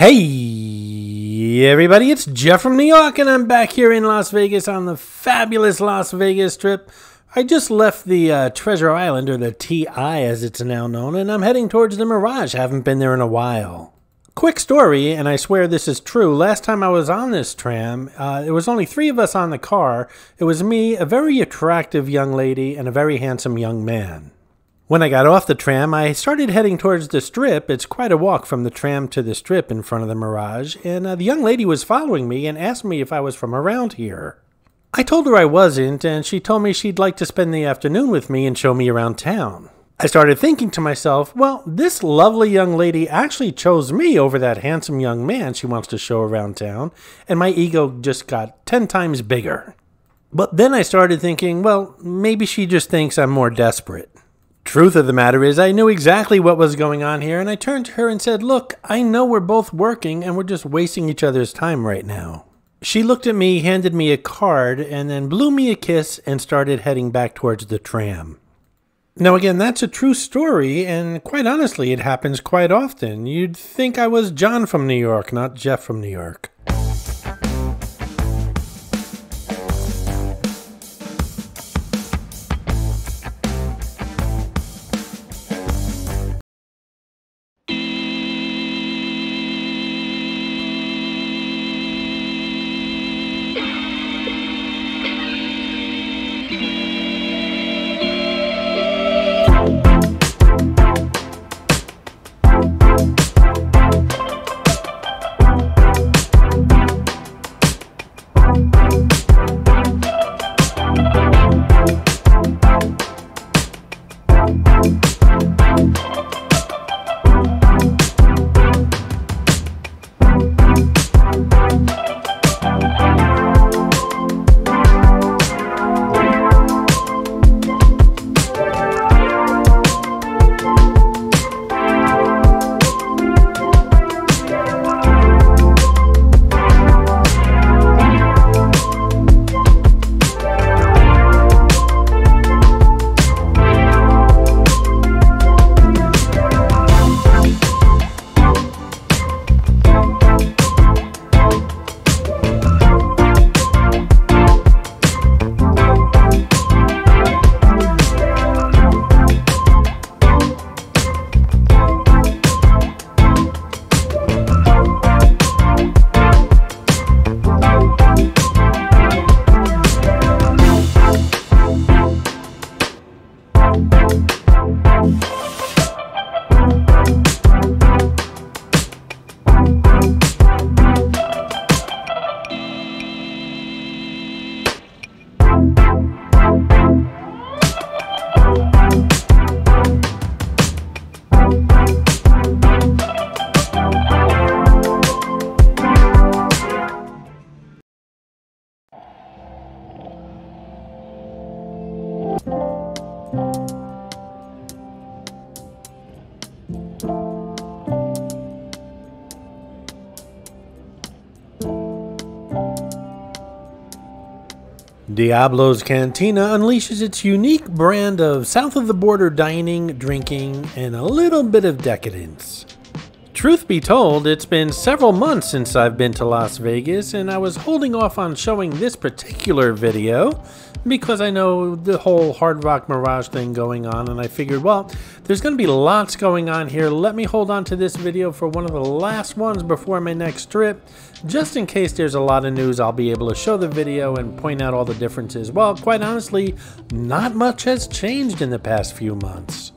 Hey everybody, it's Jeff from New York and I'm back here in Las Vegas on the fabulous Las Vegas Strip. I just left the Treasure Island, or the TI as it's now known, and I'm heading towards the Mirage. Haven't been there in a while. Quick story, and I swear this is true. Last time I was on this tram, there was only 3 of us on the car. It was me, a very attractive young lady, and a very handsome young man. When I got off the tram, I started heading towards the Strip. It's quite a walk from the tram to the Strip in front of the Mirage, and the young lady was following me and asked me if I was from around here. I told her I wasn't, and she told me she'd like to spend the afternoon with me and show me around town. I started thinking to myself, well, this lovely young lady actually chose me over that handsome young man she wants to show around town, and my ego just got 10 times bigger. But then I started thinking, well, maybe she just thinks I'm more desperate. Truth of the matter is, I knew exactly what was going on here, and I turned to her and said, look, I know we're both working and we're just wasting each other's time right now. She looked at me, handed me a card, and then blew me a kiss and started heading back towards the tram. Now again, that's a true story, and quite honestly, it happens quite often. You'd think I was John from New York, not Jeff from New York. Diablo's Cantina unleashes its unique brand of south-of-the-border dining, drinking, and a little bit of decadence. Truth be told, it's been several months since I've been to Las Vegas, and I was holding off on showing this particular video because I know the whole Hard Rock Mirage thing going on, and I figured, well, there's going to be lots going on here. Let me hold on to this video for one of the last ones before my next trip. Just in case there's a lot of news, I'll be able to show the video and point out all the differences. Well, quite honestly, not much has changed in the past few months.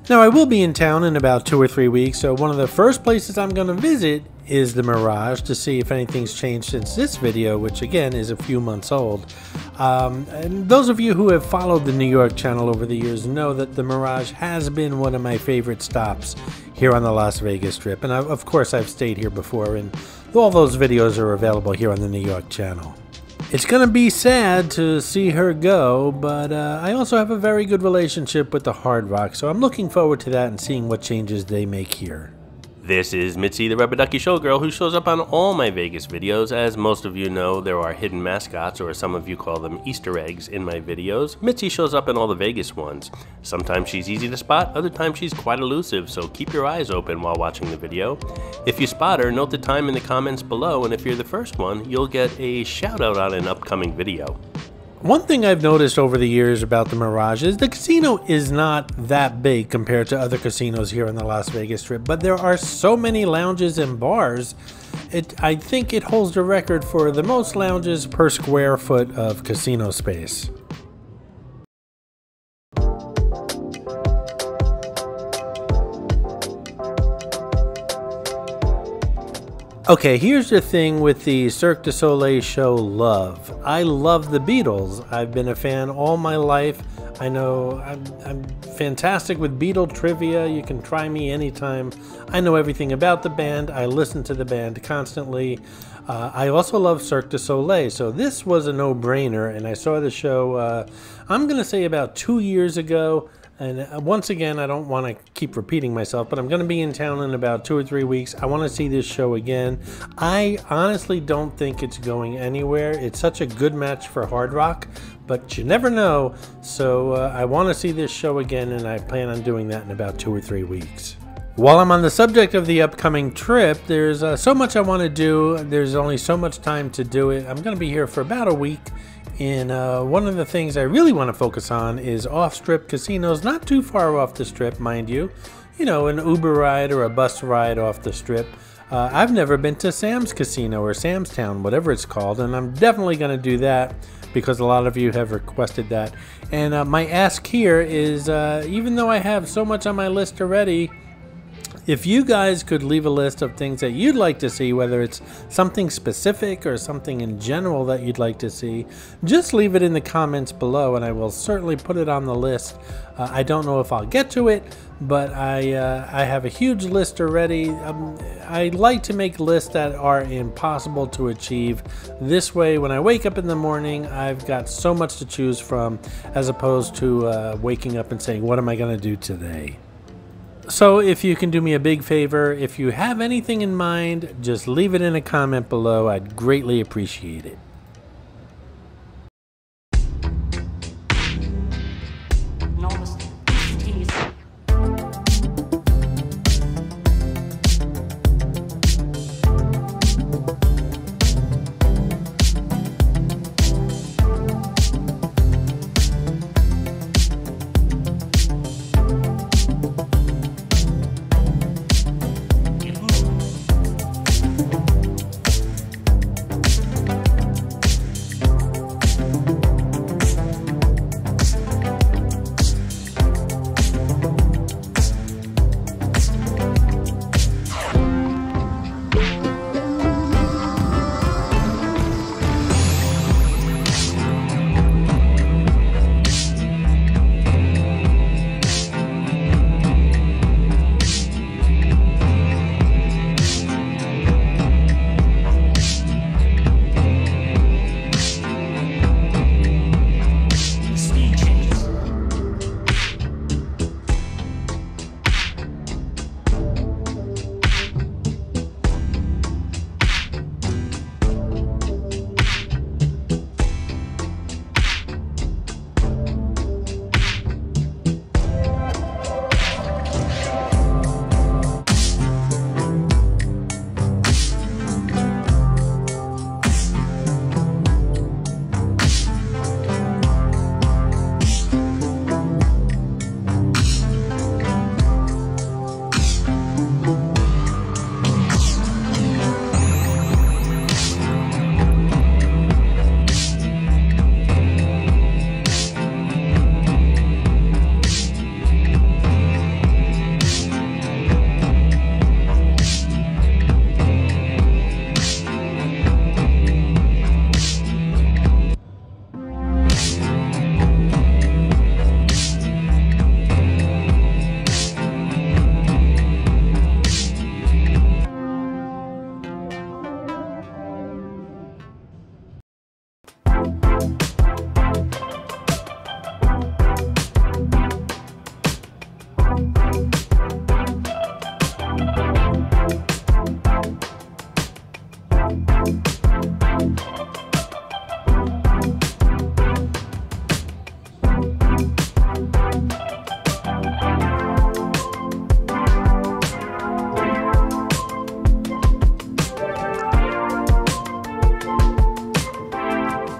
Now, I will be in town in about 2 or 3 weeks, so one of the first places I'm going to visit is the Mirage to see if anything's changed since this video, which again is a few months old. And those of you who have followed the New York channel over the years know that the Mirage has been one of my favorite stops here on the Las Vegas Strip. And of course, I've stayed here before, and all those videos are available here on the New York channel. It's going to be sad to see her go, but I also have a very good relationship with the Hard Rock, so I'm looking forward to that and seeing what changes they make here. This is Mitzi, the Rubber Ducky Showgirl, who shows up on all my Vegas videos. As most of you know, there are hidden mascots, or some of you call them Easter eggs, in my videos. Mitzi shows up in all the Vegas ones. Sometimes she's easy to spot, other times she's quite elusive, so keep your eyes open while watching the video. If you spot her, note the time in the comments below, and if you're the first one, you'll get a shout out on an upcoming video. One thing I've noticed over the years about the Mirage is the casino is not that big compared to other casinos here on the Las Vegas Strip, but there are so many lounges and bars. I think it holds the record for the most lounges per square foot of casino space. Okay, here's the thing with the Cirque du Soleil show Love. I love the Beatles. I've been a fan all my life. I know I'm fantastic with Beatle trivia. You can try me anytime. I know everything about the band. I listen to the band constantly. I also love Cirque du Soleil, so this was a no-brainer, and I saw the show, I'm going to say about 2 years ago. And once again, I don't want to keep repeating myself, but I'm going to be in town in about 2 or 3 weeks. I want to see this show again. I honestly don't think it's going anywhere. It's such a good match for Hard Rock, but you never know. So I want to see this show again, and I plan on doing that in about 2 or 3 weeks. While I'm on the subject of the upcoming trip, there's so much I want to do. There's only so much time to do it. I'm going to be here for about a week. And one of the things I really want to focus on is off-strip casinos, not too far off the strip, mind you. You know, an Uber ride or a bus ride off the strip. I've never been to Sam's Casino or Sam's Town, whatever it's called, and I'm definitely going to do that because a lot of you have requested that. And my ask here is, even though I have so much on my list already, if you guys could leave a list of things that you'd like to see, whether it's something specific or something in general that you'd like to see, just leave it in the comments below and I will certainly put it on the list. I don't know if I'll get to it, but I have a huge list already. I like to make lists that are impossible to achieve. This way, when I wake up in the morning, I've got so much to choose from, as opposed to waking up and saying, what am I going to do today? So if you can do me a big favor, if you have anything in mind, just leave it in a comment below. I'd greatly appreciate it.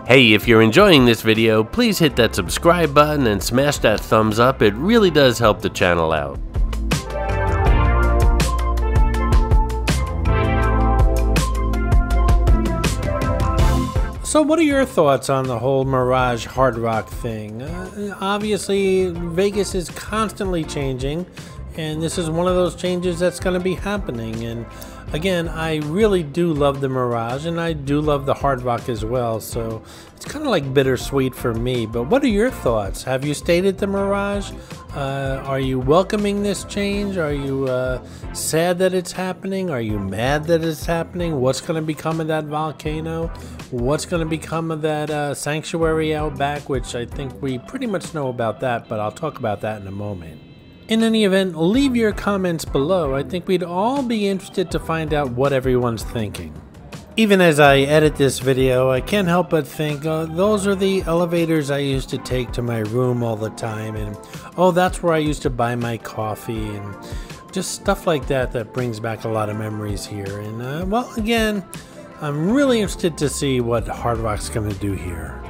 Hey, if you're enjoying this video, please hit that subscribe button and smash that thumbs up. It really does help the channel out. So what are your thoughts on the whole Mirage Hard Rock thing? Obviously, Vegas is constantly changing, and this is one of those changes that's going to be happening. And again, I really do love the Mirage, and I do love the Hard Rock as well, so it's kind of like bittersweet for me. But what are your thoughts? Have you stayed at the Mirage? Are you welcoming this change? Are you sad that it's happening? Are you mad that it's happening? What's going to become of that volcano? What's going to become of that sanctuary out back, which I think we pretty much know about that, but I'll talk about that in a moment. In any event, leave your comments below. I think we'd all be interested to find out what everyone's thinking. Even as I edit this video, I can't help but think, those are the elevators I used to take to my room all the time, and oh, that's where I used to buy my coffee, and just stuff like that that brings back a lot of memories here. And well, again, I'm really interested to see what Hard Rock's going to do here.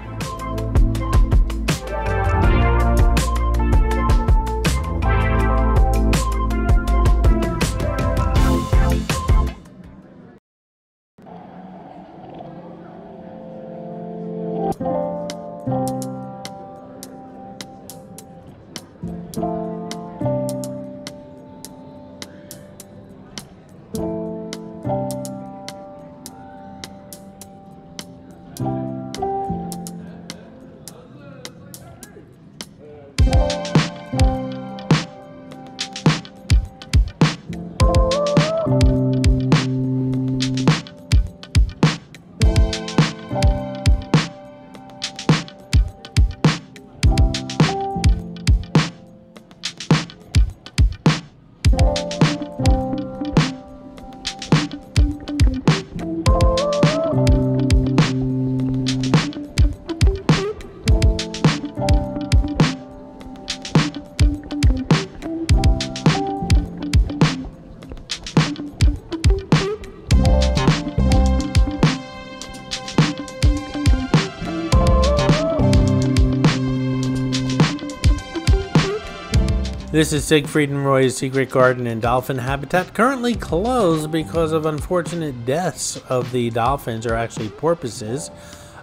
This is Siegfried and Roy's Secret Garden and Dolphin Habitat, currently closed because of unfortunate deaths of the dolphins, or actually porpoises.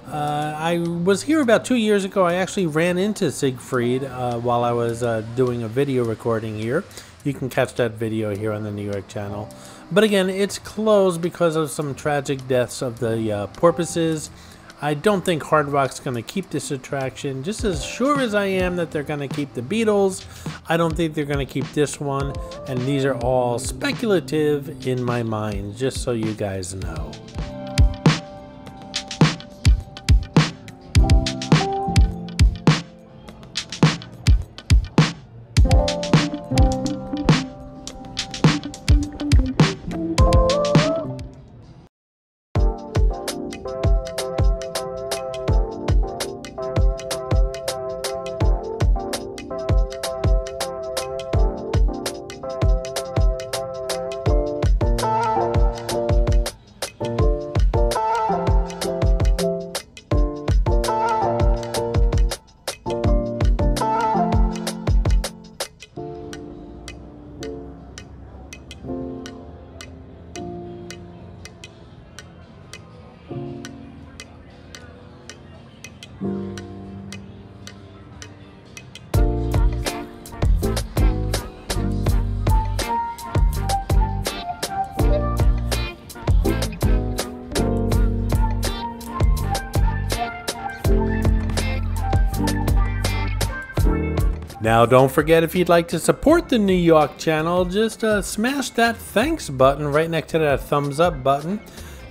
I was here about 2 years ago. I actually ran into Siegfried while I was doing a video recording here. You can catch that video here on the New York channel. But again, it's closed because of some tragic deaths of the porpoises. I don't think Hard Rock's going to keep this attraction. Just as sure as I am that they're going to keep the Beatles, I don't think they're going to keep this one. And these are all speculative in my mind, just so you guys know. Now don't forget, if you'd like to support the New York channel, just smash that thanks button right next to that thumbs up button.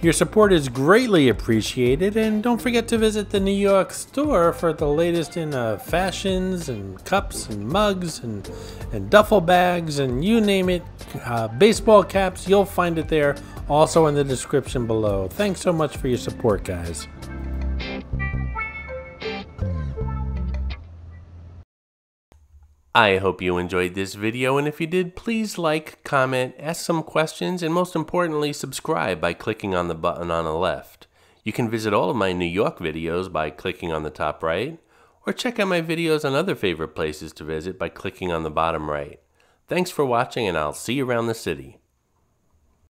Your support is greatly appreciated, and don't forget to visit the New York store for the latest in fashions and cups and mugs and duffel bags and you name it, baseball caps. You'll find it there, also in the description below. Thanks so much for your support, guys. I hope you enjoyed this video, and if you did, please like, comment, ask some questions, and most importantly, subscribe by clicking on the button on the left. You can visit all of my New York videos by clicking on the top right, or check out my videos on other favorite places to visit by clicking on the bottom right. Thanks for watching, and I'll see you around the city.